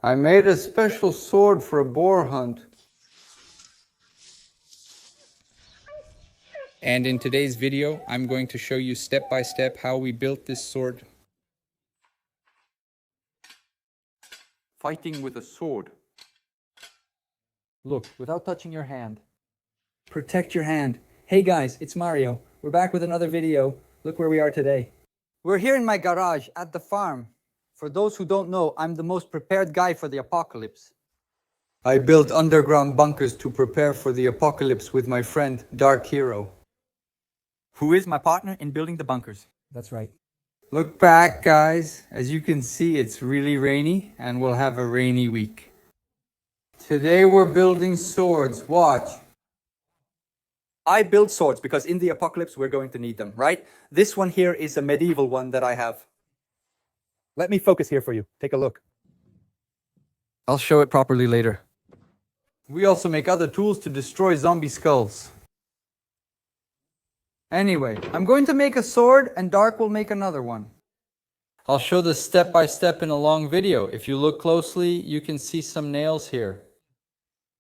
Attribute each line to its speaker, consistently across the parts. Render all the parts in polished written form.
Speaker 1: I made a special sword for a boar hunt. And in today's video, I'm going to show you step by step how we built this sword. Fighting with a sword.
Speaker 2: Look, without touching your hand. Protect your hand. Hey guys, it's Mario. We're back with another video. Look where we are today. We're here in my garage at the farm. For those who don't know, I'm the most prepared guy for the apocalypse.
Speaker 1: I built underground bunkers to prepare for the apocalypse with my friend, Dark Hero.
Speaker 2: Who is my partner in building the bunkers. That's right.
Speaker 1: Look back, guys. As you can see, it's really rainy and we'll have a rainy week. Today we're building swords. Watch.
Speaker 2: I build swords because in the apocalypse we're going to need them, right? This one here is a medieval one that I have. Let me focus here for you. Take a look. I'll show it properly later.
Speaker 1: We also make other tools to destroy zombie skulls. Anyway, I'm going to make a sword and Dark will make another one. I'll show this step by step in a long video. If you look closely, you can see some nails here.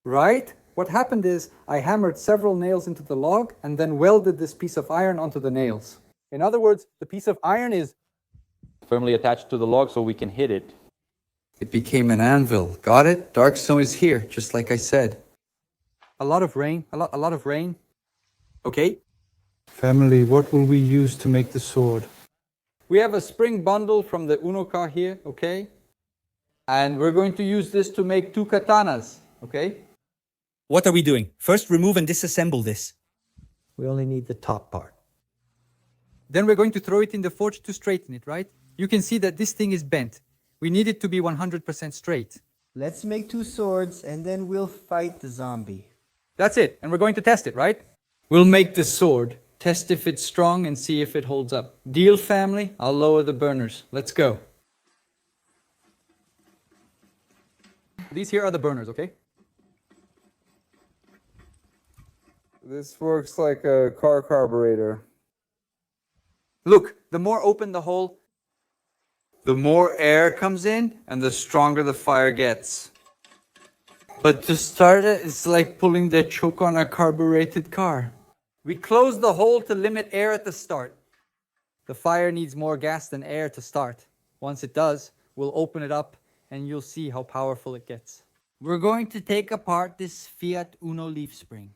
Speaker 2: Right? What happened is I hammered several nails into the log and then welded this piece of iron onto the nails. In other words, the piece of iron is
Speaker 3: firmly attached to the log so we can hit it.
Speaker 1: It became an anvil. Got it? Dark Stone is here, just like I said.
Speaker 2: a lot of rain, a lot of rain. Okay?
Speaker 1: Family, what will we use to make the sword?
Speaker 2: We have a spring bundle from the Uno car here, okay?
Speaker 1: And we're going to use this to make 2 katanas, okay?
Speaker 4: What are we doing? First, remove and disassemble this.
Speaker 5: We only need the top part.
Speaker 2: Then we're going to throw it in the forge to straighten it, right? You can see that this thing is bent. We need it to be 100% straight.
Speaker 5: Let's make 2 swords and then we'll fight the zombie.
Speaker 2: That's it, and we're going to test it, right?
Speaker 1: We'll make the sword, test if it's strong and see if it holds up. Deal, family? I'll lower the burners. Let's go.
Speaker 2: These here are the burners, okay?
Speaker 1: This works like a car carburetor.
Speaker 2: Look, the more open the hole,
Speaker 1: The more air comes in and the stronger the fire gets. But to start it, it's like pulling the choke on a carbureted car.
Speaker 2: we close the hole to limit air at the start. The fire needs more gas than air to start. Once it does, we'll open it up and you'll see how powerful it gets. We're going to take apart this Fiat Uno leaf spring.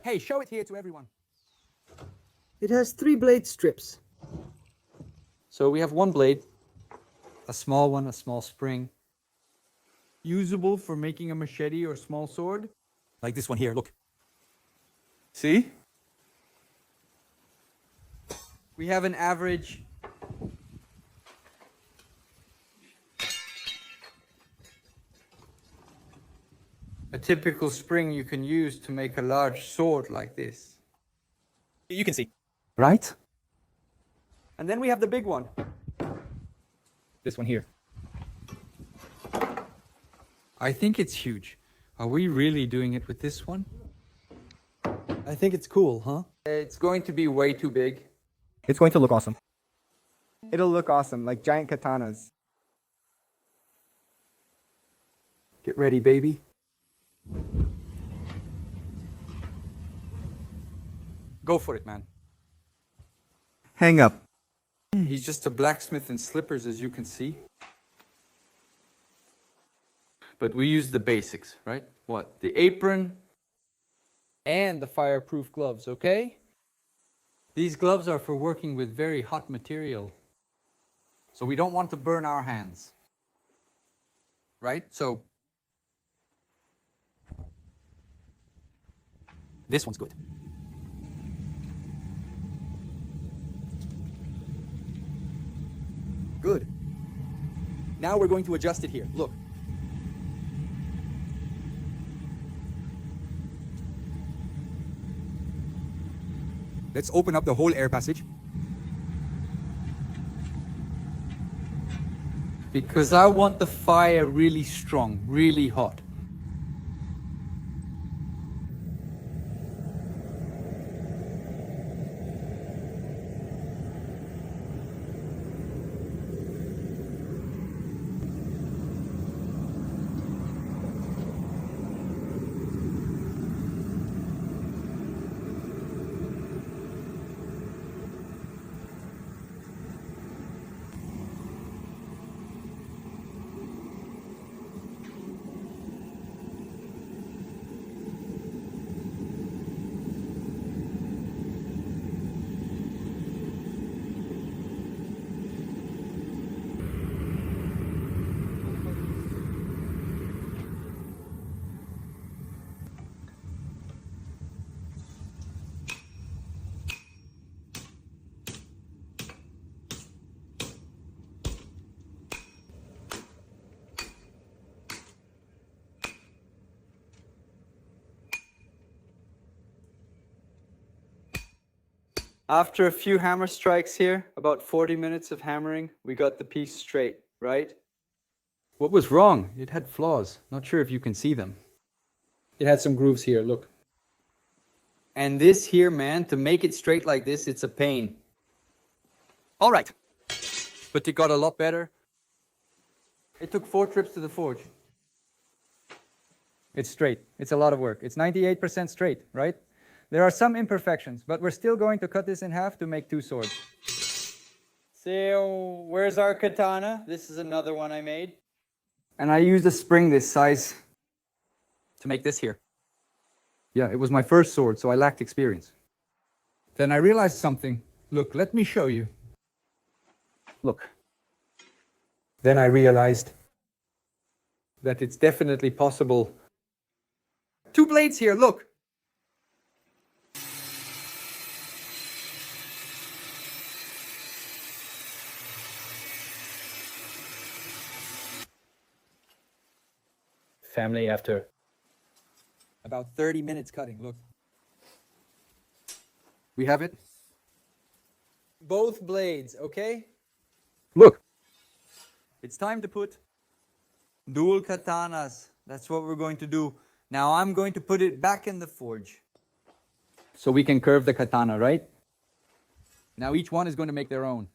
Speaker 2: Hey, show it here to everyone.
Speaker 5: It has 3 blade strips.
Speaker 2: So we have one blade, a small one, a small spring, usable for making a machete or small sword.
Speaker 4: Like this one here, look.
Speaker 1: See?
Speaker 2: We have an average
Speaker 1: A typical spring you can use to make a large sword like this.
Speaker 4: You can see.
Speaker 2: right? And then we have the big one.
Speaker 4: This one here.
Speaker 1: I think it's huge. Are we really doing it with this one?
Speaker 2: I think it's cool, huh?
Speaker 1: It's going to be way too big.
Speaker 4: It's going to look awesome.
Speaker 6: It'll look awesome, like giant katanas.
Speaker 2: Get ready, baby. Go for it, man.
Speaker 6: Hang up.
Speaker 1: He's just a blacksmith in slippers, as you can see. But we use the basics, right? What? The apron and the fireproof gloves, okay? These gloves are for working with very hot material. So we don't want to burn our hands. Right? So
Speaker 4: This one's good. Good. Now we're going to adjust it here. Look. Let's open up the whole air passage.
Speaker 1: because I want the fire really strong, really hot.
Speaker 2: After a few hammer strikes here, about 40 minutes of hammering, we got the piece straight, right?
Speaker 1: What was wrong? It had flaws. Not sure if you can see them. It had some grooves here, look.
Speaker 2: And this here, man, to make it straight like this, it's a pain.
Speaker 1: All right. But it got a lot better. It took 4 trips to the forge.
Speaker 2: It's straight. It's a lot of work. It's 98% straight, right? There are some imperfections, but we're still going to cut this in half to make 2 swords. So, where's our katana? This is another one I made. And I used a spring this size to make this here.
Speaker 1: Yeah, it was my first sword, so I lacked experience. Then I realized something. Look, let me show you. Look. Then I realized that it's definitely possible.
Speaker 2: 2 blades here, look.
Speaker 1: Family after
Speaker 2: About 30 minutes cutting, look.
Speaker 1: we have it.
Speaker 2: Both blades, okay?
Speaker 1: Look.
Speaker 2: It's time to put dual katanas. That's what we're going to do. Now I'm going to put it back in the forge.
Speaker 1: So we can curve the katana, right? Now each one is going to make their own,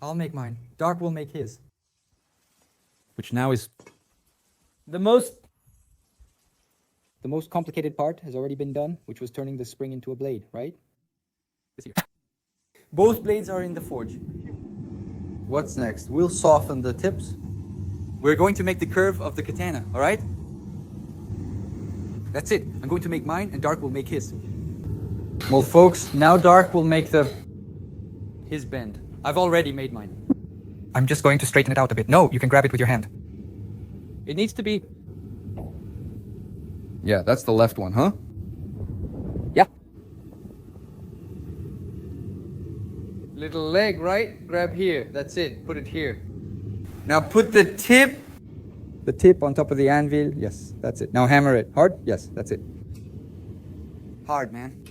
Speaker 2: I'll make mine. Dark will make his.
Speaker 1: which now is
Speaker 2: The most complicated part has already been done, which was turning the spring into a blade, right?
Speaker 1: this here.
Speaker 2: Both blades are in the forge. What's next? We'll soften the tips. We're going to make the curve of the katana, all right?
Speaker 1: That's it. I'm going to make mine and Dark will make his.
Speaker 2: Well, folks, now Dark will make his bend. I've already made mine.
Speaker 4: I'm just going to straighten it out a bit. No, you can grab it with your hand.
Speaker 1: It needs to be... Yeah, that's the left one, huh?
Speaker 2: Yeah. Little leg, right? Grab here. That's it. Put it here. Now put the tip on top of the anvil. Yes, that's it. Now hammer it. Hard? Yes, that's it. Hard, man.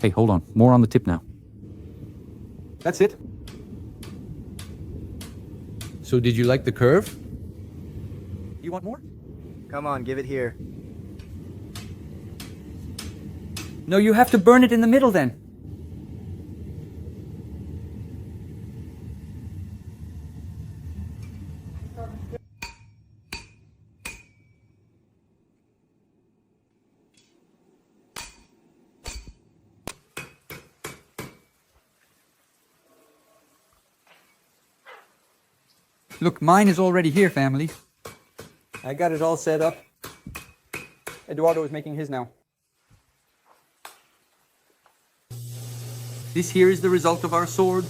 Speaker 3: Hey, hold on. More on the tip now.
Speaker 1: That's it. So did you like the curve?
Speaker 2: You want more?
Speaker 6: Come on, give it here.
Speaker 2: No, you have to burn it in the middle then. Look, mine is already here, family. I got it all set up. Eduardo is making his now.
Speaker 1: This here is the result of our sword.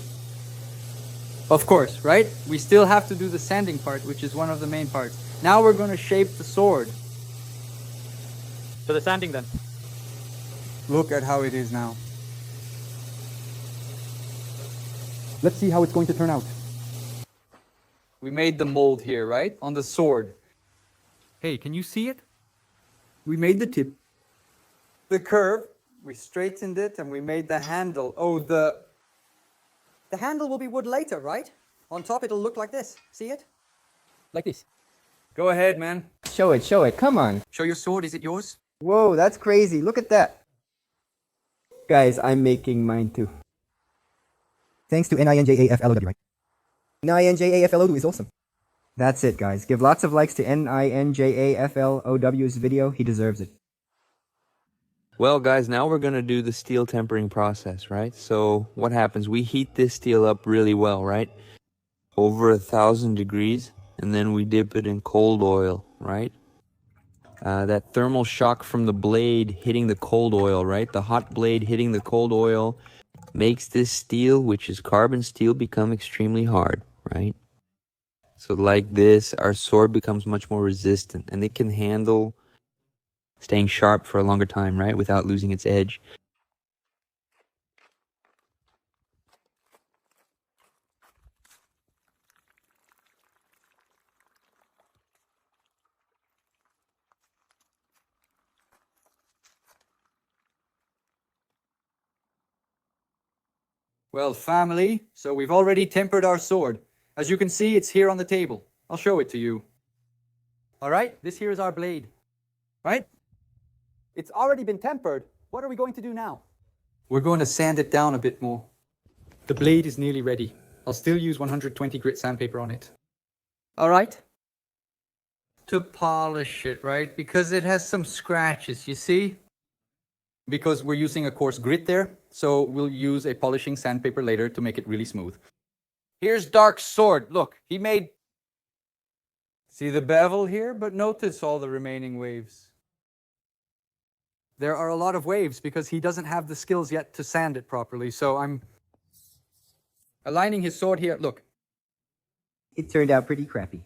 Speaker 2: Of course, right? We still have to do the sanding part, which is one of the main parts. Now we're going to shape the sword.
Speaker 4: To the sanding then.
Speaker 2: Look at how it is now.
Speaker 1: Let's see how it's going to turn out.
Speaker 2: We made the mold here, right? On the sword.
Speaker 1: Hey, can you see it?
Speaker 2: We made the tip. The curve, we straightened it and we made the handle. Oh, the handle will be wood later, right? On top it'll look like this. See it?
Speaker 1: Like this.
Speaker 2: Go ahead, man.
Speaker 5: Show it, come on.
Speaker 1: Show your sword, is it yours?
Speaker 6: Whoa, that's crazy. Look at that.
Speaker 5: Guys, I'm making mine too.
Speaker 4: Thanks to NINJAFLOW, right?
Speaker 5: NINJAFLOW is awesome. That's it, guys. Give lots of likes to NINJAFLOW's video. He deserves it.
Speaker 7: Well, guys, now we're going to do the steel tempering process, right? So what happens? We heat this steel up really well, right? Over 1,000 degrees, and then we dip it in cold oil, right? That thermal shock from the blade hitting the cold oil, right? The hot blade hitting the cold oil makes this steel, which is carbon steel, become extremely hard, right? So like this, our sword becomes much more resistant, and it can handle staying sharp for a longer time, right? Without losing its edge.
Speaker 2: Well, family, so we've already tempered our sword. As you can see, it's here on the table. I'll show it to you. All right, this here is our blade. Right?
Speaker 4: It's already been tempered. What are we going to do now?
Speaker 2: We're going to sand it down a bit more. The blade is nearly ready. I'll still use 120 grit sandpaper on it. All right? To polish it, right? Because it has some scratches, you see? Because we're using a coarse grit there, so we'll use a polishing sandpaper later to make it really smooth. Here's Dark's sword. Look, he made... See the bevel here? But notice all the remaining waves. There are a lot of waves because he doesn't have the skills yet to sand it properly, so I'm aligning his sword here. Look.
Speaker 5: It turned out pretty crappy.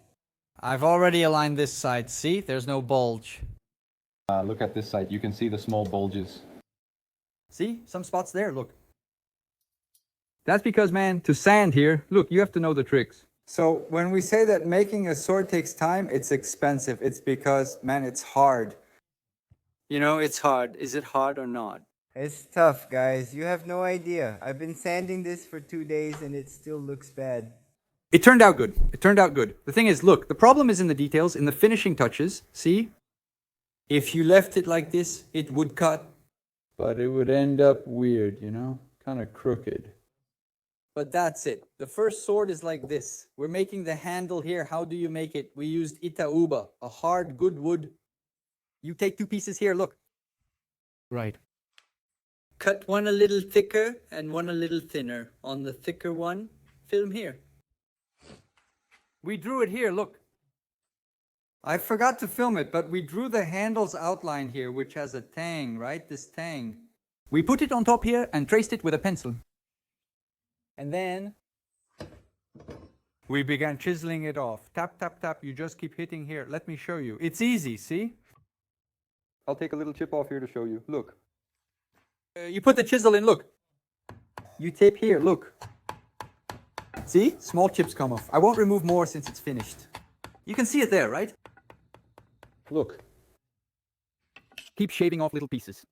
Speaker 2: I've already aligned this side. See? There's no bulge.
Speaker 8: Look at this side. You can see the small bulges.
Speaker 2: See? Some spots there, look. That's because, man, to sand here, look, you have to know the tricks. So when we say that making a sword takes time, it's expensive. It's because, man, it's hard. You know, it's hard. Is it hard or not?
Speaker 6: It's tough, guys. You have no idea. I've been sanding this for 2 days and it still looks bad.
Speaker 2: It turned out good. It turned out good. The thing is, look, the problem is in the details, in the finishing touches. See? If you left it like this, it would cut. But it would end up weird, you know? Kind of crooked. But that's it. The first sword is like this. We're making the handle here. How do you make it? We used Itauba, a hard, good wood. You take 2 pieces here, look.
Speaker 1: Right.
Speaker 2: Cut one a little thicker and one a little thinner. On the thicker one, film here. We drew it here, look. I forgot to film it, but we drew the handle's outline here, which has a tang, right? This tang. We put it on top here and traced it with a pencil. And then we began chiseling it off. Tap, tap, tap. You just keep hitting here. Let me show you. It's easy, see?
Speaker 8: I'll take a little chip off here to show you. Look.
Speaker 2: You put the chisel in, look. You tape here, look. See? Small chips come off. I won't remove more since it's finished. You can see it there, right?
Speaker 8: Look.
Speaker 1: Keep shaving off little pieces.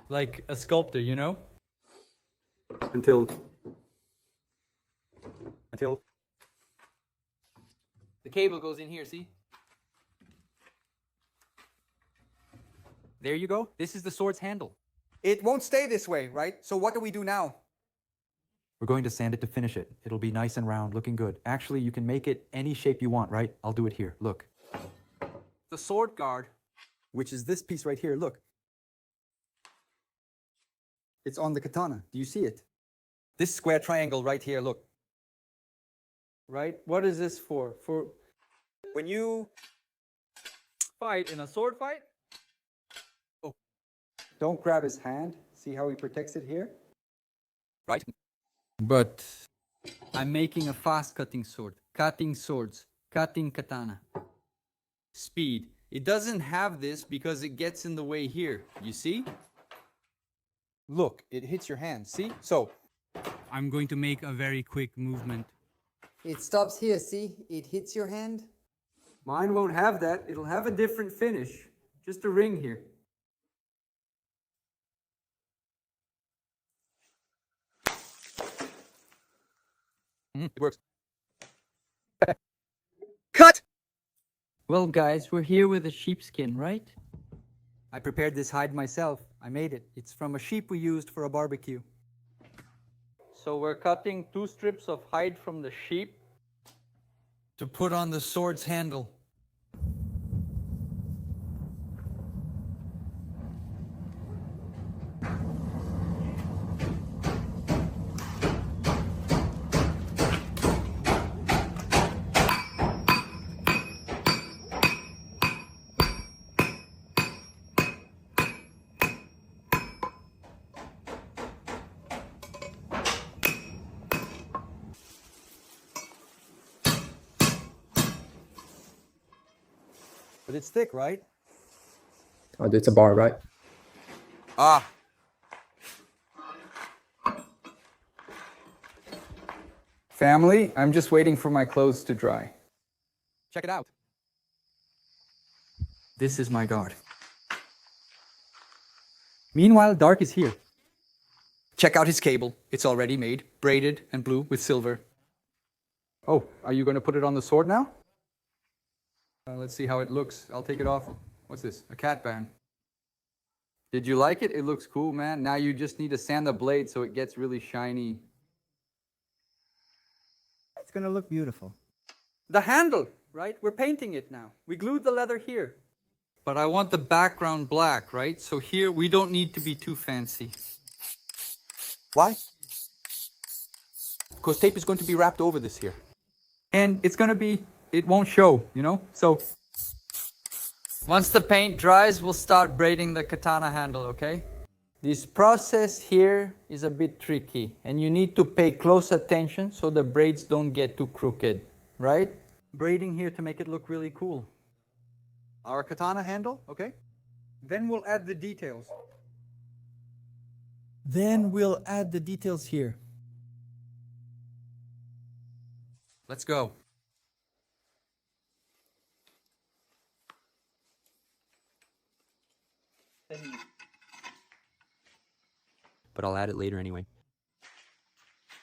Speaker 2: Like a sculptor, you know?
Speaker 8: Until
Speaker 2: The cable goes in here, see? There you go. This is the sword's handle. It won't stay this way, right? So what do we do now?
Speaker 3: We're going to sand it to finish it. It'll be nice and round, looking good. Actually, you can make it any shape you want, right? I'll do it here. Look.
Speaker 2: The sword guard, which is this piece right here, look. It's on the katana. Do you see it? This square triangle right here, look. Right? What is this for? For when you fight in a sword fight? Oh. Don't grab his hand. See how he protects it here? Right? But I'm making a fast cutting sword. Cutting swords. Cutting katana. Speed. It doesn't have this because it gets in the way here. You see? Look, it hits your hand. See? So, I'm going to make a very quick movement.
Speaker 6: It stops here, see? It hits your hand.
Speaker 2: Mine won't have that. It'll have a different finish. Just a ring here.
Speaker 8: it works.
Speaker 2: Cut!
Speaker 1: Well, guys, we're here with a sheepskin, right?
Speaker 2: I prepared this hide myself. I made it. It's from a sheep we used for a barbecue. So we're cutting 2 strips of hide from the sheep to put on the sword's handle. But it's thick, right?
Speaker 9: Oh, it's a bar, right?
Speaker 2: Ah. Family, I'm just waiting for my clothes to dry. Check it out. This is my guard. Meanwhile, Dark is here. Check out his cable. It's already made, braided and blue with silver.
Speaker 1: Oh, are you going to put it on the sword now? Let's see how it looks. I'll take it off. What's this? A cat band. Did you like it? It looks cool, man. Now you just need to sand the blade so it gets really shiny.
Speaker 5: It's gonna look beautiful.
Speaker 2: The handle, right? We're painting it now. We glued the leather here.
Speaker 1: But I want the background black, right? So here we don't need to be too fancy.
Speaker 4: Why? Because tape is going to be wrapped over this here.
Speaker 1: And it's going to be, it won't show, you know? So
Speaker 2: Once the paint dries, we'll start braiding the katana handle, okay? This process here is a bit tricky, and you need to pay close attention so the braids don't get too crooked, right?
Speaker 1: braiding here to make it look really cool.
Speaker 4: Our katana handle, okay?
Speaker 1: Then we'll add the details.
Speaker 2: Then we'll add the details here.
Speaker 1: Let's go.
Speaker 3: But I'll add it later anyway.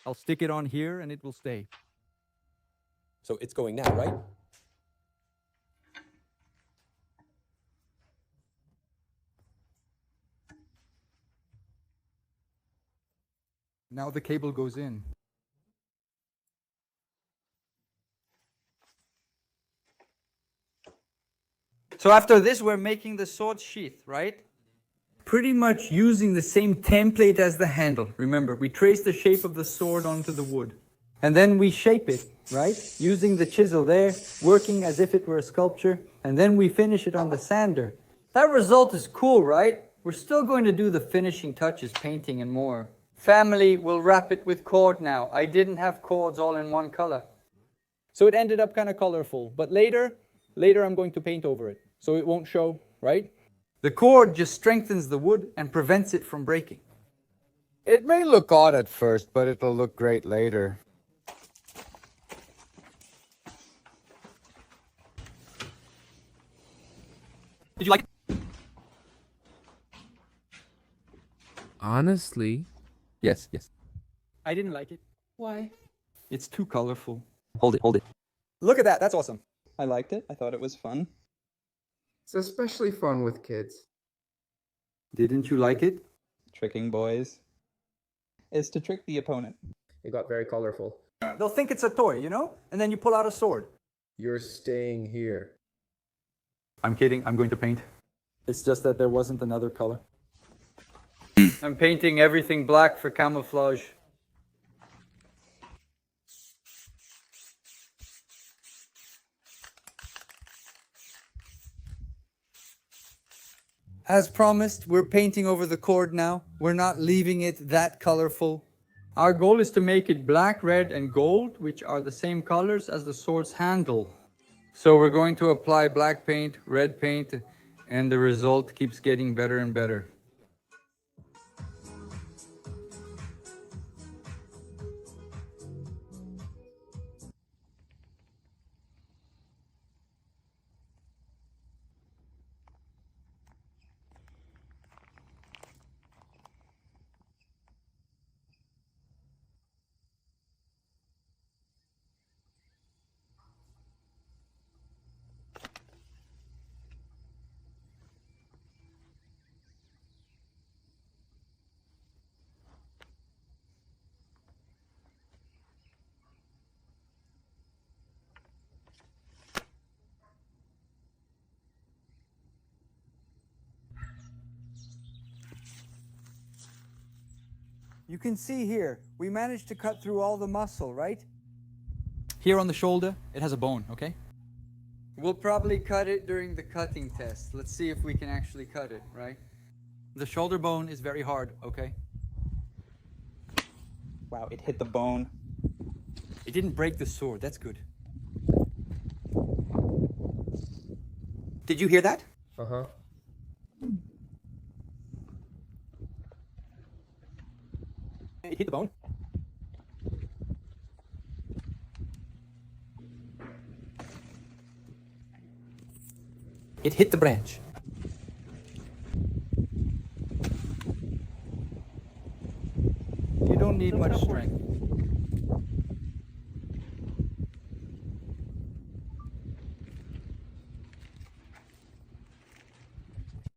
Speaker 1: I'll stick it on here and it will stay.
Speaker 4: So it's going now, right?
Speaker 1: Now the cable goes in.
Speaker 2: So after this, we're making the sword sheath, right? Pretty much using the same template as the handle. Remember, we trace the shape of the sword onto the wood. And then we shape it, right? Using the chisel there, working as if it were a sculpture. And then we finish it on the sander. That result is cool, right? We're still going to do the finishing touches, painting and more. Family will wrap it with cord now. I didn't have cords all in one color.
Speaker 1: So it ended up kind of colorful. But later I'm going to paint over it. So it won't show, right?
Speaker 2: The cord just strengthens the wood and prevents it from breaking.
Speaker 6: It may look odd at first, but it'll look great later.
Speaker 1: Did you like it?
Speaker 10: Honestly,
Speaker 1: Yes.
Speaker 2: I didn't like it. Why?
Speaker 1: It's too colorful.
Speaker 3: Hold it.
Speaker 4: Look at that. That's awesome. I liked it. I thought it was fun.
Speaker 10: it's especially fun with kids.
Speaker 1: Didn't you like it?
Speaker 8: Tricking boys is to trick the opponent.
Speaker 9: It got very colorful.
Speaker 2: They'll think it's a toy, you know? And then you pull out a sword.
Speaker 9: You're staying here.
Speaker 1: I'm kidding. I'm going to paint. It's just that there wasn't another color.
Speaker 2: I'm painting everything black for camouflage. As promised, we're painting over the cord now. We're not leaving it that colorful. Our goal is to make it black, red, and gold, which are the same colors as the sword's handle. So we're going to apply black paint, red paint, and the result keeps getting better and better. You can see here, we managed to cut through all the muscle, right?
Speaker 1: Here on the shoulder, it has a bone, okay?
Speaker 2: We'll probably cut it during the cutting test. Let's see if we can actually cut it, right?
Speaker 1: The shoulder bone is very hard, okay?
Speaker 8: Wow, it hit the bone.
Speaker 1: It didn't break the sword. That's good.
Speaker 4: Did you hear that?
Speaker 9: Uh-huh.
Speaker 4: It hit the bone. It hit the branch.
Speaker 2: don't need much strength.